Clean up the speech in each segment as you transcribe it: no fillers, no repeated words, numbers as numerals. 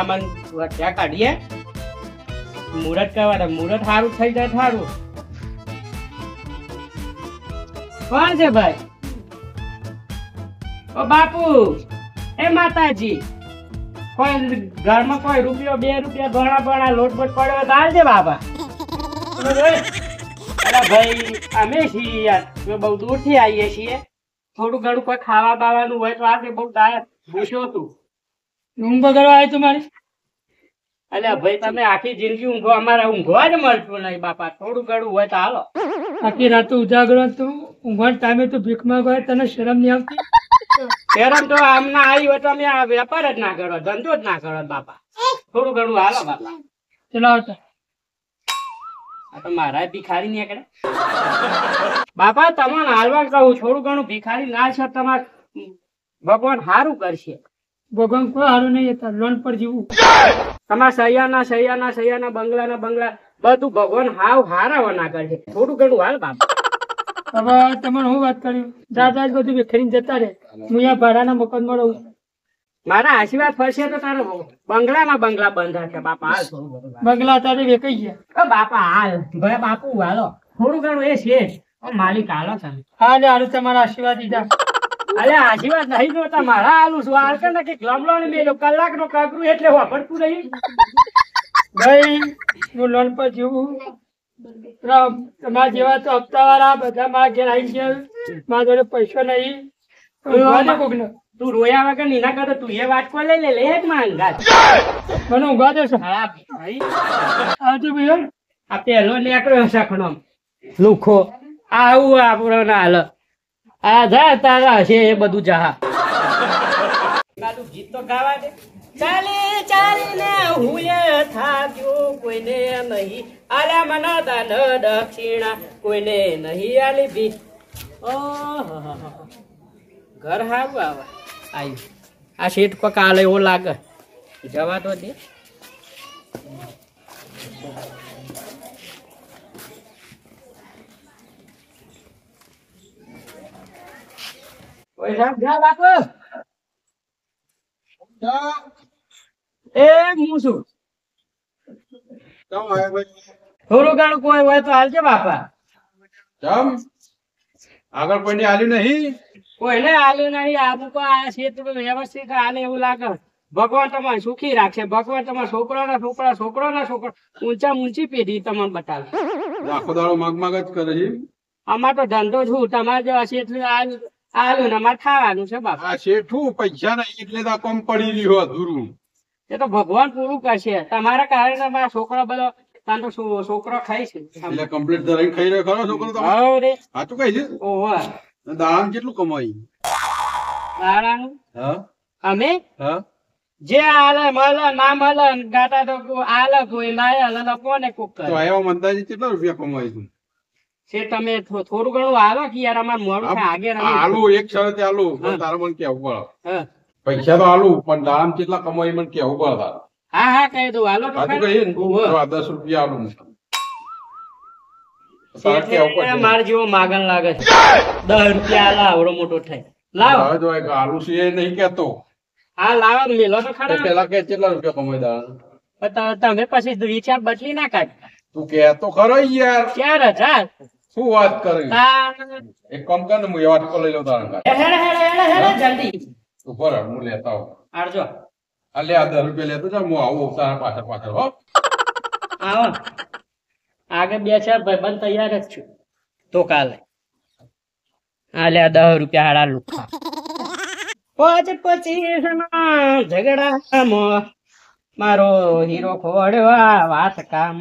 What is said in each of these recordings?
મન વચ્ચા કાઢીએ મુહૂર્ત કરવા મુહૂર્ત સારું થઈ જાય સારું. કોણ છે ભાઈ? ઓ બાપુ એ માતાજી કોઈ ઘરમાં કોઈ રૂપિયો 2 રૂપિયા ભણા લોટ બોટ પડ્યો તો આલજે બાપા. અરે ભાઈ અમે છીએ યાર બહુ દૂરથી આવીએ છીએ થોડું ઘણું કોઈ ખાવા બાવાનું હોય તો આજે બહુ ટાયર પૂછ્યો હતું. ઊંઘ બગડવા આવી તમારી? અલ્યા ભાઈ તમે આખી જિંદગી ઊંઘો અમારે ઊંઘવા જ મળતું નહીં બાપા થોડું ઘણું હોય તો હાલો. આખી રાત ઉજાગરો તું ઊંઘવાના ટાઈમે તું ભીખ માંગવા તને શરમ નહીં આવતી? શરમ તો આમના આવી હોય તો અમે આ વેપાર જ ના કરો ધંધો જ ના કરો બાપા થોડું ઘણું હાલો બાપા. ચલો આવતા આ તો મારા ભિખારી નીકળે બાપા તમને હાલવા કહું થોડું ઘણું ભિખારી ના છે તમારે ભગવાન સારું કરશે. ભગવાન કોઈ સારું નહીં હતા લોન પર જીવું તમારા સૈયાના બંગલા બધું ભગવાન હાવ હારા ના કરશે થોડું ઘણું હાલ બાપા. હવે તમારે હું વાત કર્યું દાદા જ બધું વિખરીને જતા રે હું અહીંયા ભાડાના મકાનમાં રહું. મારા આશીર્વાદ ફરશે તો તારે બંગલા બંધા છે બાપા હાલ બંગલા તારે વેકાઈ ગયા બાપા હાલ ભાઈ બાપુ હાલો થોડું ઘણું એ છે માલિક હાલો તમે હા હારું તમારા આશીર્વાદ દીધા. અરે આશીર્વાદ નહીં જોતા મારા હાલું છું હાલ કે ને કે ગમલો ને મેલો કલાક નો કાકરું એટલે વાપરતું નહીં ભાઈ હું લોન પર જીવું તમારા જેવા તો હપ્તા વાળા બધા મારા ઘેર આવી ગયા મારા જોડે પૈસો નહીં તું રોયા વગર નીના કરતો તું એ વાટકો લઈ લે જ માંગા મને ઊંઘવા દેશો. હા ભાઈ આવજો ભાઈ આ પેલો નીકળ્યો સખણો લુખો આવું આપણો ના હાલ આ જા તારા હશે એ બધું જહા ગીત તો ગાવા દે. ચાલી ચાલીને હુએ થાક્યો કોઈને નહીં આલ્યા મને દાન દક્ષિણા કોઈને નહીં આલી ભી. ઓહો ઘર હારું આવે આવ્યું આ શેઠ કોક આલે એવો લાગે જવા તો દે. એ હું છું થોડું ઘણું કોઈ હોય તો હાલજે બાપા. આગળ કોઈને આલ્યું નહીં? કોઈને આલ્યું નહીં આબુ આ ક્ષેત્ર વ્યવસ્થિત હાલે એવું લાગે. ભગવાન તમારે સુખી રાખશે ભગવાન તમારા છોકરો ઊંચી પેઢી તમને બતાવે. આખો દાડો માગ જ કરે છે. અમાર તો ધંધો છું તમારે જો ક્ષેત્ર આલું ને અમારે ખાવાનું છે બાપા. આ શેઠું પૈસા નહીં એટલે તો કોમ પડી રહ્યું અધૂરું. એ તો ભગવાન પૂરું કરશે તમારા કારણે તમારા છોકરો બધો છોકરો ખાય છે એટલે કમ્પ્લીટ ધરાઈને ખાઈ રહ્યો ખરો છોકરો? સાચું કઈ છે? ઓહો દાન કેટલું કમાઈ? દાડાનું હા અમે હા જે આલે મળે ના મળે ગાતા તો આલે કોઈ ના આલે તો કોને કોક કરે. તો આવ્યા મંદાજી કેટલા રૂપિયા કમાઈ તું? છે તમે થોડું ઘણું આલો કે યાર અમાર મોડું થાય આગળ આલુ એક શરતે આલુ પણ તારે મને કેવું પડે. હા પૈસા તો આલુ પણ દામ કેટલા કમાઈ મને કેવું પડે તારે. હા કહી દઉં હાલો તો સાચું કહીએ ને? તો આ 10 રૂપિયા આલુ તારે કેવું પડે. માર જેવો માગણ લાગે છે 10 રૂપિયા આલા આવડો મોટો થાય લાવ હવે તો એક આલુ છે એ નહીં કેતો. હા લાવ મેલો તો ખરા. પેલા કે કેટલા રૂપિયા કમાઈ દાન? તમે પછી વિચાર બદલી ના કાઢ. તું કે તો ખરો યાર. 4000 શું વાત કરી? એક કામ કર ને હું એ વાટકો લઈ લઉં તારા હેડે જલ્દી ઉપર હું લેતા આવું. આવજો. આ લે આ 10 રૂપિયા લેતો જા હું આવું તારા પાછળ હો. આવો આગળ 2-4 ભાઈબંધ તૈયાર જ છું તો કાલે. આ લે 10 રૂપિયા હાડા લુખા 25 ઝઘડામાં મારો હીરો ખોડવા વાત કામ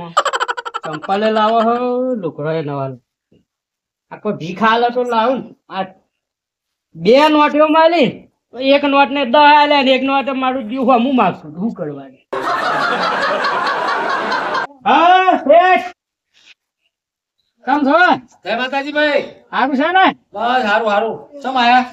ચંપલ લાવો હો લુકડો નવા આખો ભીખ હાલો તો લાવું આ 2 નોટો માલી એક નોટ ને 10 આલે ને એક નોટ મારું જીવ હું માગશું શું કરવાની. હા શેઠ કેમ છો? જય માતાજી ભાઈ. સારું છે ને? બસ હારું ચમ આયા?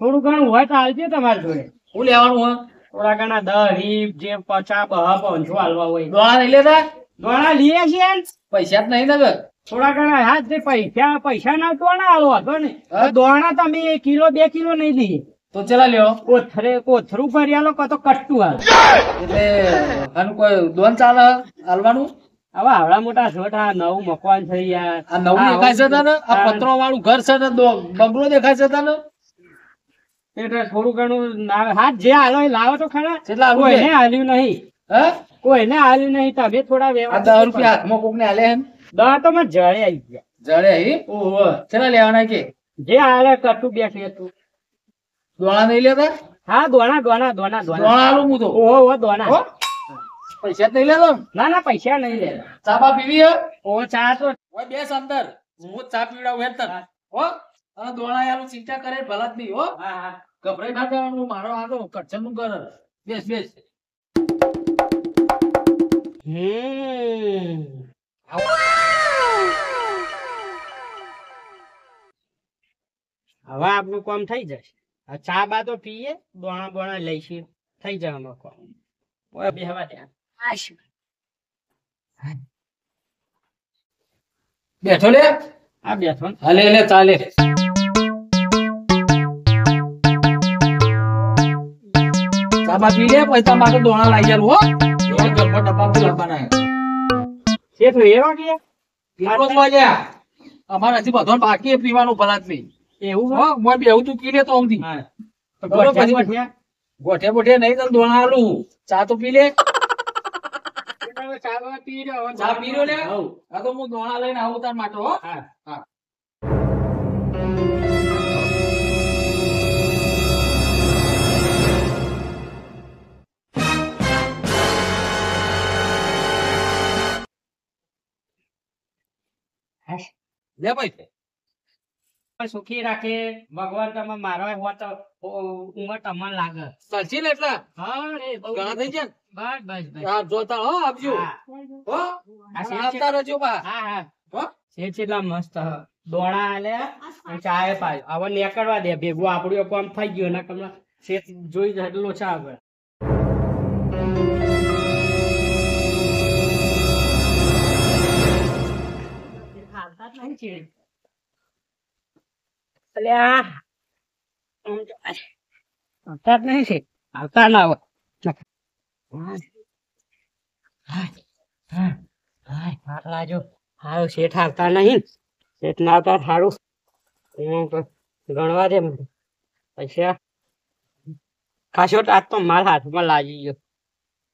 થોડું ઘણું હોય તો હાલજે તમારી જોડે. હું લેવાનું હે? થોડા ઘણા 10 20 જે 50 5 હાલવા હોય દોણા લઈ લેતા? દોણા લઈએ છીએ ને? પૈસા જ નહીં ને? થોડા ઘણા હા પૈસા ના દોણા હાલો હતો ને દોણા તમે 1 કિલો 2 કિલો નહીં લઈએ તો ચલા લ્યો કોથરું ભરી આલો કો તો કટ્ટું હાલ. એટલે આનું કોઈ દોન ચાલે હાલવાનું? હવે આવડા મોટા શોટ આ નવું મકવાન થઈ યાર. આ નવું દેખાય છે તને? આ પતરો વાળું ઘર છે ને બંગલો દેખાય છે તને? એટલે થોડું ઘણું હાથ જે હાલો એ લાવો તો ખરા. કેટલા આલુ કોઈને છે? હાલ્યું નહીં, હે? કોઈને હાલ્યું નહીં. તમે થોડા આ વ્યવહાર 10 રૂપિયા હાથમાં કોકને આલે હે? દવા તો મને જળે આવી ગયા. જડે હી? ઓહો, ચલા લેવાના કે જે હાલે કટું બેઠી હતું. દોણા નહીં લેતા? હા દોણા દોણા આલું હું તો. ઓહો દોણા. હો? પૈસા જ નહીં લેતો? ના પૈસા નહીં લે. ચા બા પીવી હે? ઓહો ચા તો ઓય બેસ અંદર, હું ચા પીવડાવું હેડ તને. હો? અને દોણા આલું ચિંતા કરે ભલા જ નહીં. હો? હા. ગભરાઈ ના જવાનું. મારો આ તો કચ્છર નું ઘર. બેસ બેસ. હવે આપણું કામ થઈ જશે. આ ચા બા તો પીએ, દોણા બોણા લઈશું, થઈ જાય અમારું કામ. ઓય બેહવા દે. બેઠો લે. આ બેઠો ને. હાલે લે ચાલે. ચા બા પી લે પછી તમારે દોણા લાવી જાય. હો? દોણા ઘરમાં ડબ્બામાં લાવવાના. શેઠ એવા કે એટલો જ મજા. અમારે હજી બધો બાકી પીવાનું ભલા જ નહીં. એવું હો? મોય બેહું તું પી લે તો આમથી. હા. બરોબર, પછી ગોઠિયા ગોઠે બોઠે નહીં તને દોણા આલું. ચા તો પી લે. ચા બા પી રહ્યો. ચા પી રહ્યો લે? હઉ. આ તો હું દોણા લઈને આવું તાર માટે. હો? હા. હા. લે ભાઈ. સુખી રાખે ભગવાન. તમે મારો હોય તો ઉંમર તમને લાગે. સચિન એટલા હા રે બહુ ઘણા થઈ ગયા બસ બસ બસ. ને? આ જોતા હો આપજો. હા. હો? આ શેઠ આવતા રહેજો બા. હા હા. હો? શેઠ કેટલા મસ્ત હ. દોણા આલ્યા અને ચાય પાય. હવે નીકળવા દે ભેગું આપણું કામ થઈ ગયું ને કમલા શેઠ જોઈ જડલો છે આગળ. અલ્યા આવતા જ નહીં છે. આવતા ના આવે. આટલા જો હારું શેઠ આવતા નહીં. શેઠ ના આવતા સારું. ગણવા દે મને પૈસા. ખાસો આજ તો મારા હાથમાં લાગી ગયો.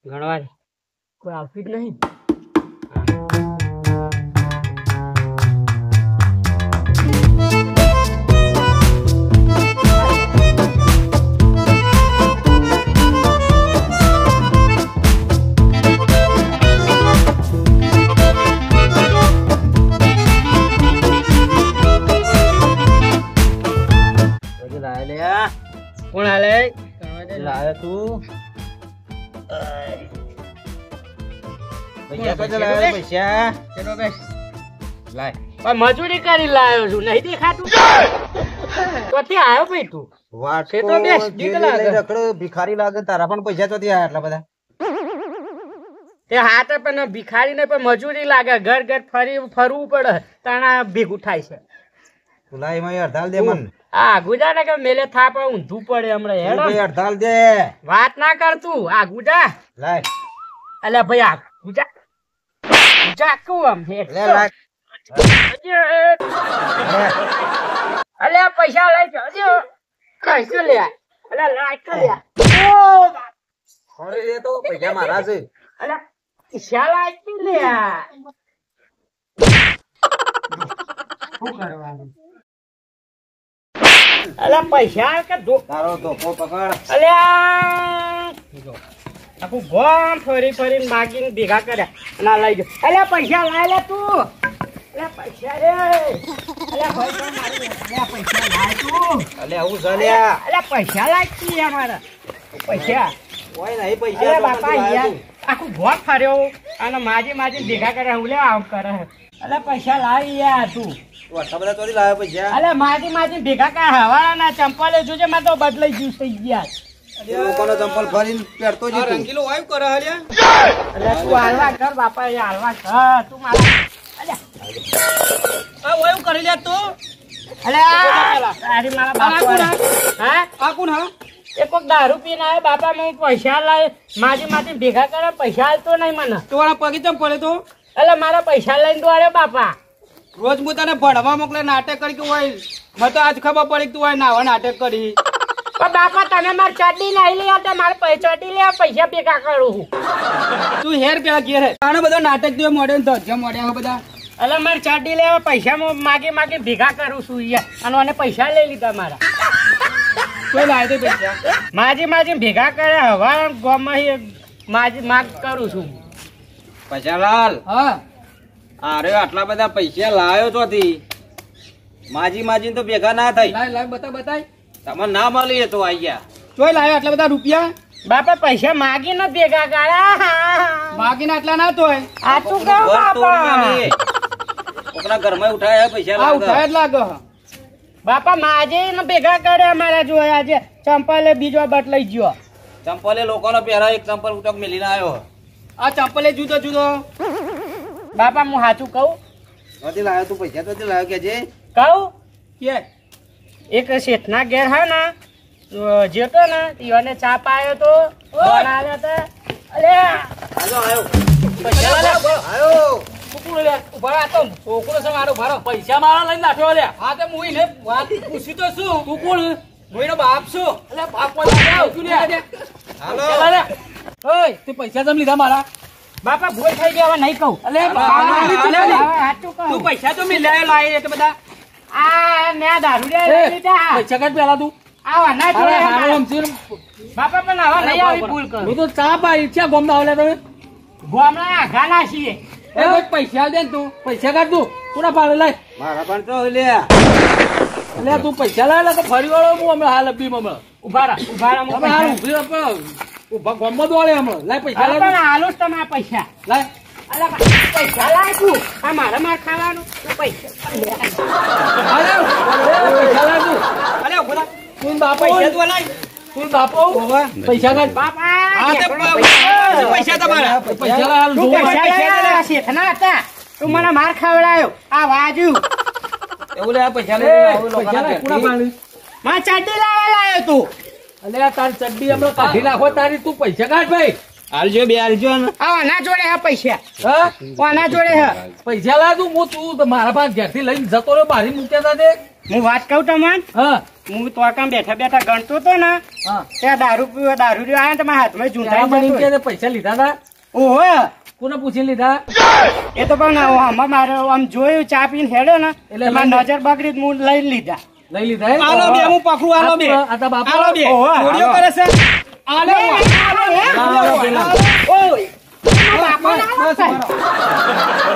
ગણવા દે. કોઈ આવતું જ નહીં. કોણ હાલે? લાવે તું પૈસા કઈ લાવે? પૈસા લાય. પણ મજૂરી કરી લાવ્યો છું. નહીં દેખાતું ક્યાંથી આવ્યો ભાઈ તું? વાટકો તો બેસ, બીક લાગે. લઈને રખડો, ભિખારી લાગે. તારા પણ પૈસા ચોથી આયા આટલા બધા? તે હાથે પણ ભિખારી ને પણ મજૂરી લાગે. ઘર ઘર ફરવું પડે તાણા ભેગું થાય છે. તું લાય એમાં અડધાલ દે મન. આ ગુજા ને કે મેલે થાપ ઊંધું પડે હમણાં. હેડો ભાઈ અડધાલ દે. વાત ના કર તું. આ ગુજા લાય અલ્યા ભાઈ આ ગુજા ગુજા કહું આમ હેડ. લે લાય. અલ્યા પૈસા લઈ જજો. કઈશું લે? અલ્યા લાય કે લે. અરે એ તો પૈસા મારા છે. અલ્યા પૈસા લાય કે લે. શું કરવાનું? અલ્યા પૈસા કે દો. તારો ધોકો પકડ. અલ્યા આખું ગોમ ફરી ફરીને માગીને ભેગા કર્યા ના લઈ જાઓ. અલ્યા પૈસા લાય લે તું. અલ્યા પૈસા રે. અલ્યા ભાઈ તો મારી. અલ્યા પૈસા લાય તું. અલે આવું ચાલ્યા. અલ્યા પૈસા લાય તું અમારા પૈસા. કોઈ નહીં પૈસા. અલ્યા તો બાપા નથી યાર લાવ્યો. આખું ગોમ ફર્યો અને માજી ભેગા કર્યા. હું લે આમ કરે. અલ્યા પૈસા લાય યાર તું. તું આટલા બધા ચોથી લાવ્યો પૈસા? અલ્યા માજી ભેગા કર્યા. હવાના ચંપલે જોજે મેં તો બદલાઈ ગયું થઈ ગયા. એ લોકોનો ચંપલ ફરીને પહેરતો જ હતો. અલ્યા તું હાલવા કર બાપા. એ હાલવા કર તું મારા. અલ્યા આ ઓય કરી લે તું. અલે તારી મારા બાપુ હા આ કોણ હા એ કોક દારૂ પીને આવ્યો બાપા હું પૈસા લાય માજી ભેગા કરે પૈસા આલતો નહીં મને તમારા પગે ચમ પડે તો એટલે મારા પૈસા લઈને દોડ્યો બાપા રોજ હું તને ભણવા મોકલે નાટક કરી કે હોય મને તો આજ ખબર પડી કે તું હોય નાવા નાટક કરી પણ બાપા તમે મારે ચડ્ડી નહીં લઈ આવતા મારે ચડ્ડી લેવા પૈસા ભેગા કરું તું હેર પેલા ઘેર હે આનો બધો નાટક તું મોડે ધજ્જા મોડ્યા બધા એટલે મારે ચડ્ડી લેવા પૈસા માગી ભેગા કરું છું યાર અને પૈસા લઈ લીધા મારા કોઈ લાવે તો પૈસા માજી ભેગા કરે હવા ગામમાં માગ કરું છું પૈસાલાલ હા અરે આટલા બધા પૈસા લાવ્યો ચોથી માજી તો ભેગા ના થઈ લાય બતાય તમે ના મળી તો આઈ ગયા ચોય લાવ્યો આટલા બધા રૂપિયા બાપા પૈસા માગીને ભેગા કર્યા માગીને આટલા ના તોય આ તું કહું બાપા કોકના ઘરમાં ઉઠાયા પૈસા આ લાવ્યો ઉઠાય જ લાગે બાપા માજે ને ભેગા કર્યા મારા જોયા આજે ચંપલે બીજો બટ લઈ ગયો ચંપલે લોકોનો પહેરા એક ચંપલ ઉટક મેલીને આવ્યો આ ચંપલે જુદો બાપા હું સાચું કહું નથી લાવ્યો તું પૈસા તો લાવ્યો કે છે કહું કે એક શેઠના ઘેર હે ને જેતો ને તીઓને ચા પાયો તો બનાવ્યો તો અરે આવ્યો પૈસા લાવ્યો આવ્યો કુકુર લે ઉભા આ તો છોકરો છે મારો ભારો પૈસા મારા લઈને નાઠો લે હા તે મુઈ ને વાત પૂછી તો શું તું કોણ મુઈનો બાપ છું એટલે બાપ કોઈ આવતું લે હાલો લે ઓય તું પૈસા જમ લીધા મારા બાપા ભૂલ થઈ ગઈ હવે નહીં કહું અલે સાચું કહું તું પૈસા તો મિલાય લાય કે બધા આ મેં દારૂ લઈ લીધા પૈસા કાઢ પેલા તું આવા ના અરે જોડે હારો મારા. સમજીને બાપા પણ આવા નહીં આવી ભૂલ કરું હું તો ચા પાઈ છે ગોમ ના તમે ગોમડા આઘા ના છીએ એ ભાઈ પૈસા દે ને તું પૈસા કાઢ તું પૂરા ભાડે લાય મારા પણ તો લે એટલે તું પૈસા લાય એટલે ફરી વાળો હું હમણાં હાલ અભી હમણાં ઉભા રહો હું તમે હાલ પૈસા- ઉભી રહો ઉભા ગોમમાં દોડે હમણાં લાય પૈસા અરે લાય પણ આલો જ તમે આ પૈસા લાય અલા પૈસા લાય તું આ મારે માર ખાવાનું તું પૈસા અરે પૈસા લાય તું અરે ઉભો થા. તું બાપો પૈસા તું લાય તું બાપો પૈસા કાઢ બાપા હા, તે ઢેકણો પૈસા તમારા પૈસા લાય હાલ તું જોવા. પૈસા લાય શેઠના હતા તું મને માર ખાવડાયો આ વાજુ એવું લે પૈસા લે પૈસા લાય પૂરા ભાડે માં ચાટી લાવવા લાયો તું અલે આ તારી ચડ્ડી હમણાં કાઢી નાખો તારી તું પૈસા કાઢ ભાઈ હાલજો બે હાલજો ને આ આના જોડે હે પૈસા હા આના જોડે હે પૈસા લાય તું મારા પાસે ઘેરથી લઈને જતો રહ્યો બારી મૂક્યા તા તે હું વાત કહું તમને હા હું તો કામ બેઠા બેઠા ગણતો તો ને હા ત્યાં દારૂ પીવા દારૂ રહ્યો આયા તમારા હાથમાં તારા મને એમ ઝૂંટાઈ કે પૈસા લીધા તા ઓહો કોને પૂછી લીધા એ તો પણ આમાં મારે આમ જોયું ચા પીને હેડ્યો ને એટલે એટલે મારી નજર બગડી તો હું લઈ લીધા લઈ લીધા એમ? આલો બે, હું પકડું, આલો બે. આ તા બાપા આલો બે. ઓહો, ઘોડીઓ આલો. કરે છે આલો આલો, ઓય બાપા ના થાય.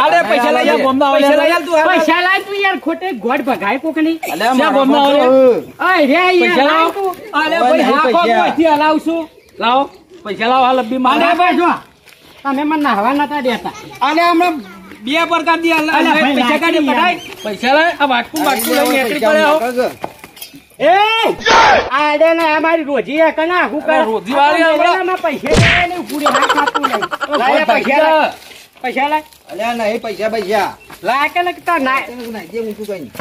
અરે પૈસા લઈ જા ગોમના પૈસા વાળા. લઈ આલ તું, પૈસા લાય તું યાર ખોટે ગોળ ભગાય કોકની શ્યાં ગોમના વાળા? અય રે યાર પૈસા લાય લાવો. તું. અરે ઓય, ભાઈ નહીં હા પૈસા. કોઈથી હલાવશું લાવો પૈસા લાવો હાલ અબ્બી અલે મારે ભાઈ જો તમે મને નાહવા નતા દેતા અલે હમણાં બે પ્રકાર દી હાલ અલે ભાઈ, પૈસા કાઢી લાગી કઢાય પૈસા લાય આ વાટકું વાટકું લઈને નીકળી પડે આવો. એ આડે ને અમારી રોજી હે કના હું કર રોજી વાળી હમણાં. માં પૈસા લાય ને પૂરી હાથ આપતું નહીં લાય પૈસા લાય પૈસા લાય અલ્યા નહીં પૈસા લાય કે ને તા ના જે મૂકું કઈ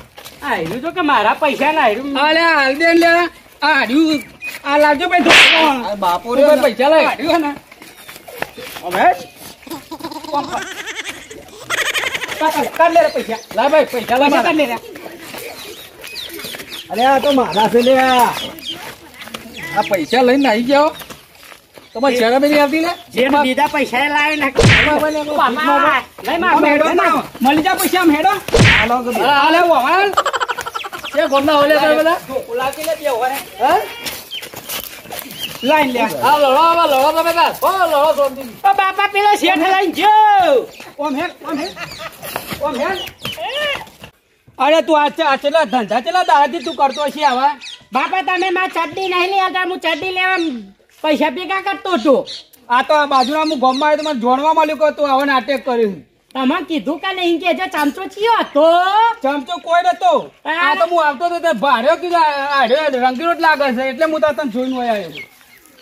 આ હેરું તો કે મારા પૈસા ના હેરું અલે હાલ દે લે આ હાડ્યું આ લાવજો ભાઈ ધોકો. બાપો તું ભાઈ પૈસા લાય હાડ્યું હે ને હવે કર લે રે પૈસા લાય ભાઈ પૈસા લાય પૈસા કર મારા. લે રે અરે આ તો મારા છે લે આ પૈસા લઈને આવી જાઓ તમારે શરમ નહીં આવતી ને જે બીજા પૈસા લાવે ને બાપા લઈ માં હેડો ના. મળી જા પૈસા આમ હેડો હાલે વવાલ કે ગોમના ઓલે તો બધા ઉલાકી લે બે ઓરે હે લાઈન લે આ લડો તમે તાર ઓ લડો સોમજી ઓ બાપા પેલો શેઠ લઈને જો ઓમ હે અરે તું આ ચેલા ધંધા ચેલા દાડાથી તું કરતો છે આવા બાપા તમે માં ચડ્ડી નહીં લઈ આવતા હું ચડ્ડી લેવા પૈસા ભેગા કરતો હતો આ તો બાજુના હું ગામમાં આવ્યો તો મને જોણવા મળ્યું કે તું આવો નાટક કર્યું તમે કીધું કે નહીં કે જે ચમચો ચિયો હતો ચમચો કોઈ નતો આ તો હું આવતો હતો તે ભાડ્યો કીધું આડ્યો રંગીનો જ લાગે છે એટલે હું તો તને જોઈને વહી આવ્યો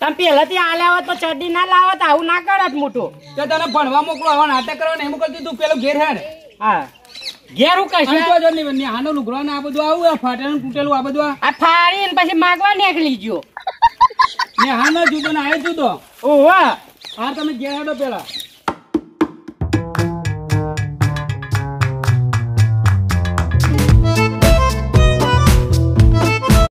તમે પહેલાથી આલ્યા હોત તો ચડ્ડી ના લાવત આવું ના કરત મોટું તે તને ભણવા મોકલો આવા નાટક કરવા નહીં મોકલતી તું પેલો ઘેર હેડ હા ઘેર હું કહીશ આમ તો જો ને નેહાનો લુગડો ને આ બધું આવું આ ફાટેલું તૂટેલું આ બધું આ ફાડીને પછી માગવા નીકળી ગયો નેહાનો જુદો ને આ જુદો ઓહો હા તમે ઘેર હેડો પેલા